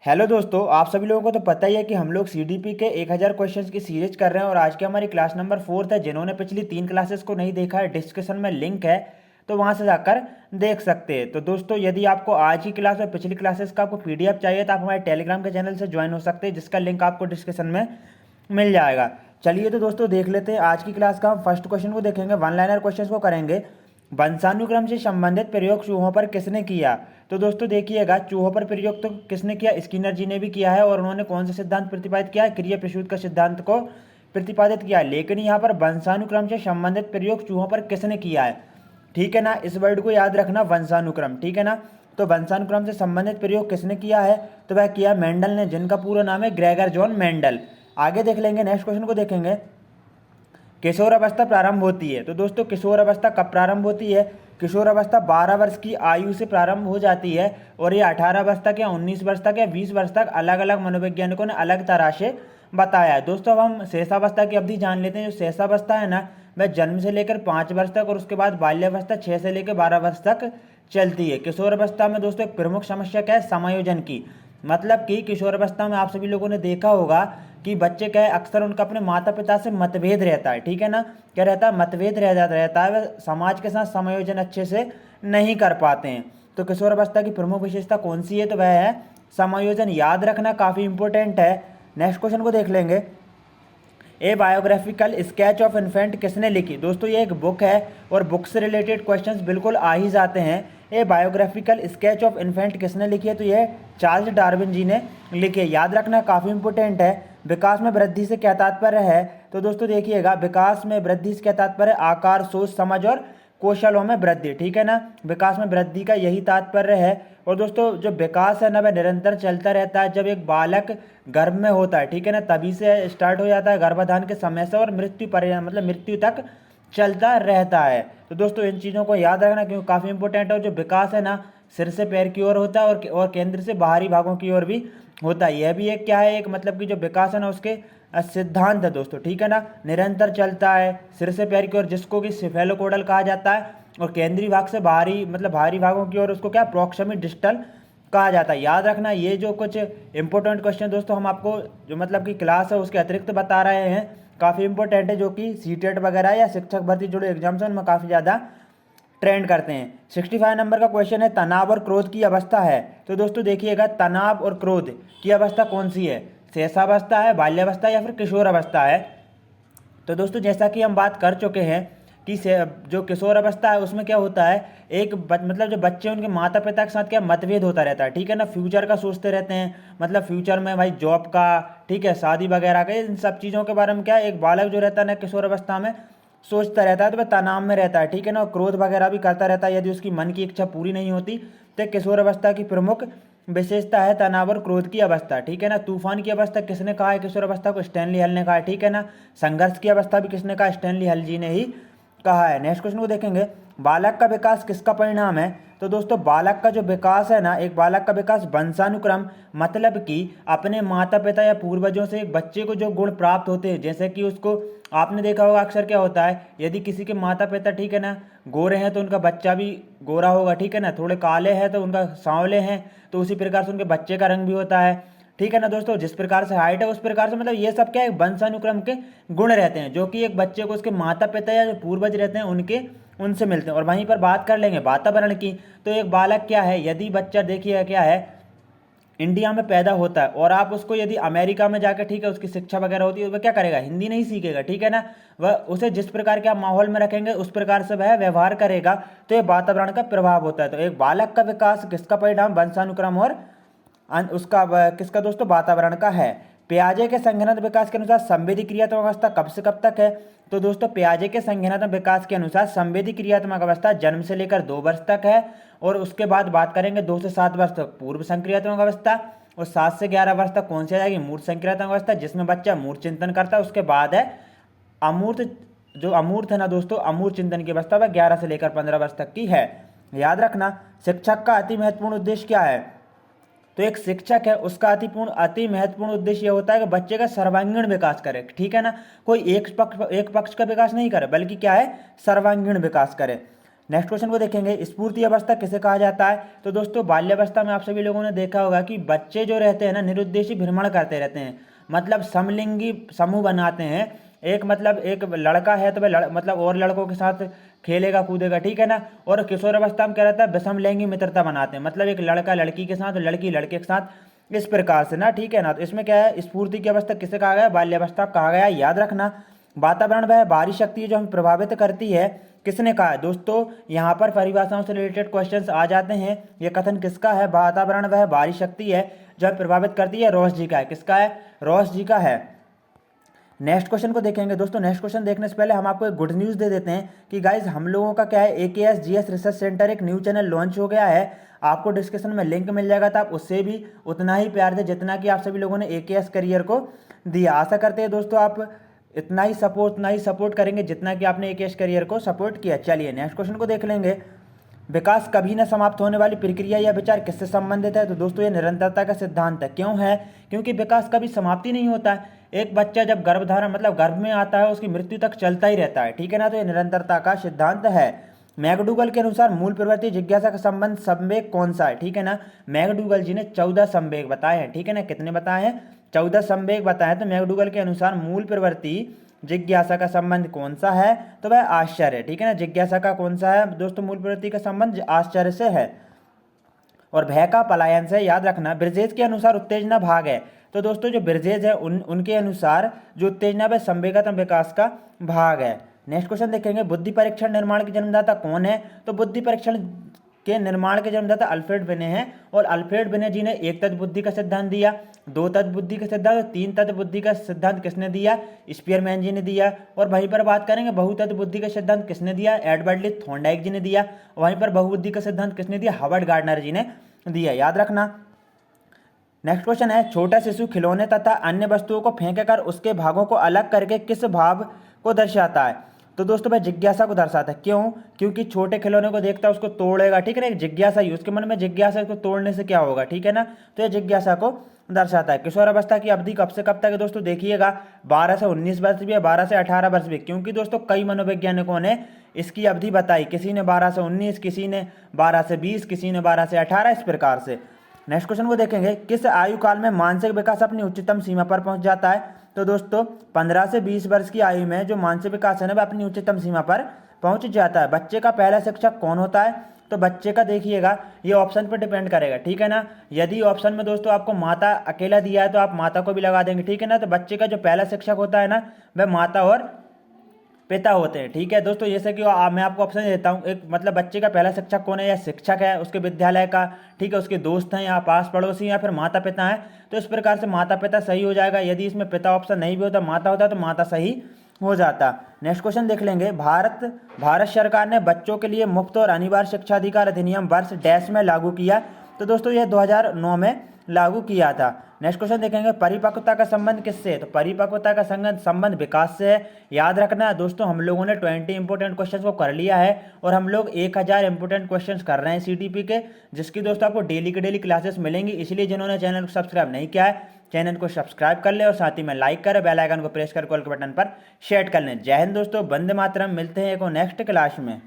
Hello दोस्तों, आप सभी लोगों को तो पता ही है कि हम लोग सीडीपी के 1000 क्वेश्चंस की सीरीज कर रहे हैं और आज की हमारी क्लास नंबर 4 है। जिन्होंने पिछली 3 क्लासेस को नहीं देखा है, डिस्क्रिप्शन में लिंक है, तो वहां से जाकर देख सकते हैं। तो दोस्तों, यदि आपको आज की क्लास और पिछली क्लासेस का आपको पीडीएफ चाहिए तो आप हमारे टेलीग्राम के चैनल से ज्वाइन हो सकते हैं, जिसका लिंक आपको डिस्क्रिप्शन में मिल जाएगा। चलिए तो दोस्तों देख लेते हैं आज की क्लास का। हम फर्स्ट क्वेश्चन को देखेंगे, वन लाइनर क्वेश्चन को करेंगे। वंशानुक्रम से संबंधित प्रयोग चूहों पर किसने किया? तो दोस्तों देखिएगा, चूहों पर प्रयोग तो किसने किया? स्किनर जी ने भी किया है। और उन्होंने कौन सा सिद्धांत प्रतिपादित किया है? क्रिया प्रसूत का सिद्धांत को प्रतिपादित किया है। लेकिन यहाँ पर वंशानुक्रम से संबंधित प्रयोग चूहों पर किसने किया है? ठीक है ना, इस वर्ड को याद रखना, वंशानुक्रम। ठीक है ना, तो वंशानुक्रम से संबंधित प्रयोग किसने किया है? तो वह किया मेंडल ने, जिनका पूरा नाम है ग्रेगर जॉन मेंडल। आगे देख लेंगे, नेक्स्ट क्वेश्चन को देखेंगे। किशोर अवस्था प्रारंभ होती है। तो दोस्तों किशोर अवस्था कब प्रारंभ होती है? किशोर अवस्था 12 वर्ष की आयु से प्रारंभ हो जाती है और ये 18 वर्ष तक या 19 वर्ष तक या 20 वर्ष तक अलग अलग मनोवैज्ञानिकों ने अलग तरह से बताया है। दोस्तों अब हम शेषावस्था की अवधि जान लेते हैं। जो शेषावस्था है ना, वह जन्म से लेकर 5 वर्ष तक और उसके बाद बाल्यावस्था 6 से लेकर 12 वर्ष तक चलती है। किशोर अवस्था में दोस्तों एक प्रमुख समस्या क्या है? समायोजन की। मतलब कि किशोर अवस्था में आप सभी लोगों ने देखा होगा कि बच्चे क्या है, अक्सर उनका अपने माता पिता से मतभेद रहता है। ठीक है ना, क्या रहता है? मतभेद रहता है। वह समाज के साथ समायोजन अच्छे से नहीं कर पाते हैं। तो किशोर अवस्था की प्रमुख विशेषता कौन सी है? तो वह है समायोजन। याद रखना, काफ़ी इंपॉर्टेंट है। नेक्स्ट क्वेश्चन को देख लेंगे। ए बायोग्राफिकल स्केच ऑफ इन्फेंट किसने लिखी? दोस्तों ये एक बुक है और बुक से रिलेटेड क्वेश्चंस बिल्कुल आ ही जाते हैं। ए बायोग्राफिकल स्केच ऑफ इन्फेंट किसने लिखी है? तो यह चार्ल्स डार्विन जी ने लिखी है। याद रखना, काफ़ी इंपॉर्टेंट है। विकास में वृद्धि से क्या तात्पर्य है? तो दोस्तों देखिएगा, विकास में वृद्धि से क्या तात्पर्य है? आकार, सोच, समझ और कौशलों में वृद्धि। ठीक है ना, विकास में वृद्धि का यही तात्पर्य है। और दोस्तों जो विकास है ना, वह निरंतर चलता रहता है। जब एक बालक गर्भ में होता है, ठीक है ना, तभी से स्टार्ट हो जाता है, गर्भाधान के समय से, और मृत्यु पर मतलब मृत्यु तक चलता रहता है। तो दोस्तों इन चीज़ों को याद रखना, क्योंकि काफ़ी इंपॉर्टेंट है। और जो विकास है ना, सिर से पैर की ओर होता है और केंद्र से बाहरी भागों की ओर भी होता है। यह भी एक क्या है, एक मतलब कि जो विकास है ना, उसके सिद्धांत है दोस्तों। ठीक है ना, निरंतर चलता है सिर से पैर की ओर, जिसको कि सिफेलोकोडल कहा जाता है, और केंद्रीय भाग से बाहरी मतलब बाहरी भागों की ओर उसको क्या, प्रॉक्सिमिक डिस्टल कहा जाता है। याद रखना, ये जो कुछ इंपॉर्टेंट क्वेश्चन दोस्तों हम आपको जो मतलब कि क्लास है उसके अतिरिक्त बता रहे हैं, काफ़ी इंपॉर्टेंट है, जो कि सीटेट वगैरह या शिक्षक भर्ती जुड़े एग्जाम्स हैं उनमें काफ़ी ज़्यादा ट्रेंड करते हैं। 65 नंबर का क्वेश्चन है, तनाव और क्रोध की अवस्था है। तो दोस्तों देखिएगा, तनाव और क्रोध की अवस्था कौन सी है? शेषावस्था है, बाल्यावस्था या फिर किशोर अवस्था है? तो दोस्तों जैसा कि हम बात कर चुके हैं कि जो किशोर अवस्था है उसमें क्या होता है, एक मतलब जो बच्चे उनके माता पिता के साथ क्या मतभेद होता रहता है। ठीक है ना, फ्यूचर का सोचते रहते हैं, मतलब फ्यूचर में भाई जॉब का, ठीक है, शादी वगैरह का, इन सब चीज़ों के बारे में क्या एक बालक जो रहता है ना किशोर अवस्था में सोचता रहता है, तो वह तनाव में रहता है। ठीक है ना, और क्रोध वगैरह भी करता रहता है यदि उसकी मन की इच्छा पूरी नहीं होती। तो किशोर अवस्था की प्रमुख विशेषता है तनाव और क्रोध की अवस्था। ठीक है ना, तूफान की अवस्था किसने कहा है किशोर अवस्था को? स्टैनली हल ने कहा है। ठीक है ना, संघर्ष की अवस्था भी किसने कहा? स्टैनली हल जी ने ही कहा है। नेक्स्ट क्वेश्चन को देखेंगे, बालक का विकास किसका परिणाम है? तो दोस्तों बालक का जो विकास है ना, एक बालक का विकास वंशानुक्रम, मतलब कि अपने माता पिता या पूर्वजों से एक बच्चे को जो गुण प्राप्त होते हैं, जैसे कि उसको आपने देखा होगा अक्सर क्या होता है, यदि किसी के माता पिता, ठीक है ना, गोरे हैं तो उनका बच्चा भी गोरा होगा। ठीक है ना, थोड़े काले हैं तो उनका सांवले हैं, तो उसी प्रकार से उनके बच्चे का रंग भी होता है। ठीक है ना दोस्तों, जिस प्रकार से हाइट है उस प्रकार से, मतलब ये सब क्या है, वंशानुक्रम के गुण रहते हैं, जो कि एक बच्चे को उसके माता पिता या जो पूर्वज रहते हैं उनके उनसे मिलते हैं। और वहीं पर बात कर लेंगे वातावरण की, तो एक बालक क्या है, यदि बच्चा देखिएगा क्या है, इंडिया में पैदा होता है और आप उसको यदि अमेरिका में जाकर, ठीक है, उसकी शिक्षा वगैरह होती है, वह क्या करेगा? हिंदी नहीं सीखेगा। ठीक है ना, वह उसे जिस प्रकार के आप माहौल में रखेंगे उस प्रकार से वह व्यवहार करेगा। तो ये वातावरण का प्रभाव होता है। तो एक बालक का विकास किसका परिणाम? वंशानुक्रम और उसका किसका दोस्तों? वातावरण का है। प्याजे के संघनन विकास के अनुसार संवेदी क्रियात्मक अवस्था कब से कब तक है? तो दोस्तों प्याजे के संघनन विकास के अनुसार संवेदी क्रियात्मक अवस्था जन्म से लेकर 2 वर्ष तक है, और उसके बाद बात करेंगे 2 से 7 वर्ष तक पूर्व संक्रियात्मक अवस्था, और 7 से 11 वर्ष तक कौन सी आ जाएगी? मूर्त संक्रियात्मक अवस्था, जिसमें बच्चा मूर्त चिंतन करता है। उसके बाद है अमूर्त, जो अमूर्त है ना दोस्तों, अमूर्त चिंतन की अवस्था वह 11 से लेकर 15 वर्ष तक की है। याद रखना, शिक्षक का अति महत्वपूर्ण उद्देश्य क्या है? तो एक शिक्षक है उसका अति महत्वपूर्ण उद्देश्य यह होता है कि बच्चे का सर्वांगीण विकास करे। ठीक है ना, कोई एक पक्ष का विकास नहीं करे, बल्कि क्या है, सर्वांगीण विकास करे। नेक्स्ट क्वेश्चन को देखेंगे, स्फूर्ति अवस्था किसे कहा जाता है। तो दोस्तों बाल्यावस्था में आप सभी लोगों ने देखा होगा कि बच्चे जो रहते हैं ना निरुद्देशी भ्रमण करते रहते हैं, मतलब समलिंगी समूह बनाते हैं। एक मतलब एक लड़का है तो वह मतलब और लड़कों के साथ खेलेगा कूदेगा, ठीक है ना। और किशोर अवस्था में क्या रहता है, विषम लैंगिक मित्रता बनाते हैं, मतलब एक लड़का लड़की के साथ, लड़की लड़के के साथ, इस प्रकार से ना, ठीक है ना। तो इसमें क्या है, स्फूर्ति की अवस्था किसे कहा गया, बाल्यावस्था कहा गया, याद रखना। वातावरण वह बाहरी शक्ति है जो हमें प्रभावित करती है, किसने कहा है दोस्तों। यहाँ पर परिभाषाओं से रिलेटेड क्वेश्चंस आ जाते हैं। ये कथन किसका है, वातावरण वह बाहरी शक्ति है जो हमें प्रभावित करती है, रॉस जी का है। किसका है, रॉस जी का है। नेक्स्ट क्वेश्चन को देखेंगे दोस्तों। नेक्स्ट क्वेश्चन देखने से पहले हम आपको एक गुड न्यूज़ दे देते हैं कि गाइज हम लोगों का क्या है, AKS GS रिसर्च सेंटर एक न्यू चैनल लॉन्च हो गया है। आपको डिस्क्रिप्शन में लिंक मिल जाएगा, तो आप उससे भी उतना ही प्यार दें जितना कि आप सभी लोगों ने AKS करियर को दिया। आशा करते हैं दोस्तों आप इतना ही सपोर्ट करेंगे जितना कि आपने AKS करियर को सपोर्ट किया। चलिए नेक्स्ट क्वेश्चन को देख लेंगे। विकास कभी न समाप्त होने वाली प्रक्रिया या विचार किससे संबंधित है। तो दोस्तों ये निरंतरता का सिद्धांत है। क्यों है, क्योंकि विकास कभी समाप्ति नहीं होता है। एक बच्चा जब गर्भधारण मतलब गर्भ में आता है उसकी मृत्यु तक चलता ही रहता है, ठीक है ना। तो ये निरंतरता का सिद्धांत है। मैकडूगल के अनुसार मूल प्रवृत्ति जिज्ञासा का संबंध संवेग कौन सा है, ठीक है ना। मैकडूगल जी ने 14 संवेग बताए हैं, ठीक है ना। कितने बताए हैं, 14 संवेग बताए। तो मैकडूगल के अनुसार मूल प्रवृत्ति जिज्ञासा का संबंध कौन सा है, तो वह आश्चर्य है, ठीक है ना। जिज्ञासा का कौन सा है दोस्तों, मूल प्रवृत्ति का संबंध आश्चर्य से है और भय का पलायन से। याद रखना। ब्रिजेश के अनुसार उत्तेजना भाग है। तो दोस्तों जो ब्रिजेश है उनके अनुसार जो उत्तेजना वह संवेगात्मक विकास का भाग है। नेक्स्ट क्वेश्चन देखेंगे, बुद्धि परीक्षण निर्माण के जन्मदाता कौन है। तो बुद्धि परीक्षण के निर्माण के जन्मदाता अल्फ्रेड बिने हैं। और अल्फ्रेड बिने जी ने एक तत्व बुद्धि का सिद्धांत दिया, दो तत्व बुद्धि का सिद्धांत, तीन तत्व बुद्धि का सिद्धांत किसने दिया, स्पीयरमैन जी ने दिया। और वहीं पर बात करेंगे बहुतत्व बुद्धि का सिद्धांत किसने दिया, एडवर्ड ली थॉर्नडाइक जी ने दिया। वहीं पर बहुबुद्धि का सिद्धांत किसने दिया, हार्वर्ड गार्डनर जी ने दिया। याद रखना। नेक्स्ट क्वेश्चन है, छोटा शिशु खिलौने तथा अन्य वस्तुओं को फेंककर उसके भागों को अलग करके किस भाव को दर्शाता है। तो दोस्तों वह जिज्ञासा को दर्शाता है। क्यों, क्योंकि छोटे खिलौने को देखता है उसको तोड़ेगा, ठीक है ना। एक जिज्ञासा ही उसके मन में जिज्ञासा, इसको तोड़ने से क्या होगा, ठीक है ना। तो यह जिज्ञासा को दर्शाता है। किशोर अवस्था की अवधि कब से कब तक है दोस्तों, देखिएगा 12 से 19 वर्ष भी है, 12 से 18 वर्ष भी। क्योंकि दोस्तों कई मनोवैज्ञानिकों ने इसकी अवधि बताई, किसी ने 12 से 19, किसी ने 12 से 20, किसी ने 12 से 18, इस प्रकार से। नेक्स्ट क्वेश्चन को देखेंगे, किस आयु काल में मानसिक विकास अपनी उच्चतम सीमा पर पहुंच जाता है। तो दोस्तों 15 से 20 वर्ष की आयु में जो मानसिक विकास है ना वह अपनी उच्चतम सीमा पर पहुंच जाता है। बच्चे का पहला शिक्षक कौन होता है। तो बच्चे का देखिएगा ये ऑप्शन पर डिपेंड करेगा, ठीक है ना। यदि ऑप्शन में दोस्तों आपको माता अकेला दिया है तो आप माता को भी लगा देंगे, ठीक है ना। तो बच्चे का जो पहला शिक्षक होता है ना वह माता और पिता होते हैं, ठीक है दोस्तों। जैसे कि मैं आपको ऑप्शन देता हूँ, एक मतलब बच्चे का पहला शिक्षक कौन है, या शिक्षक है उसके विद्यालय का, ठीक है, उसके दोस्त हैं या पास पड़ोसी या फिर माता पिता हैं। तो इस प्रकार से माता पिता सही हो जाएगा। यदि इसमें पिता ऑप्शन नहीं भी होता, माता होता, तो माता सही हो जाता। नेक्स्ट क्वेश्चन देख लेंगे, भारत सरकार ने बच्चों के लिए मुफ्त और अनिवार्य शिक्षा अधिकार अधिनियम वर्ष डैश में लागू किया। तो दोस्तों यह 2009 में लागू किया था। नेक्स्ट क्वेश्चन देखेंगे, परिपक्वता का संबंध किससे है। तो परिपक्वता का संबंध विकास से है। याद रखना दोस्तों हम लोगों ने 20 इंपोर्टेंट क्वेश्चंस को कर लिया है और हम लोग 1000 इंपोर्टेंट क्वेश्चंस कर रहे हैं CTP के, जिसकी दोस्तों आपको डेली के डेली क्लासेस मिलेंगी। इसलिए जिन्होंने चैनल को सब्सक्राइब नहीं किया है चैनल को सब्सक्राइब कर ले और साथ ही में लाइक करें, बेल आइकन को प्रेस कर कॉल के बटन पर शेयर कर लें। जय हिंद दोस्तों, वंदे मातरम। मिलते हैं एक और नेक्स्ट क्लास में।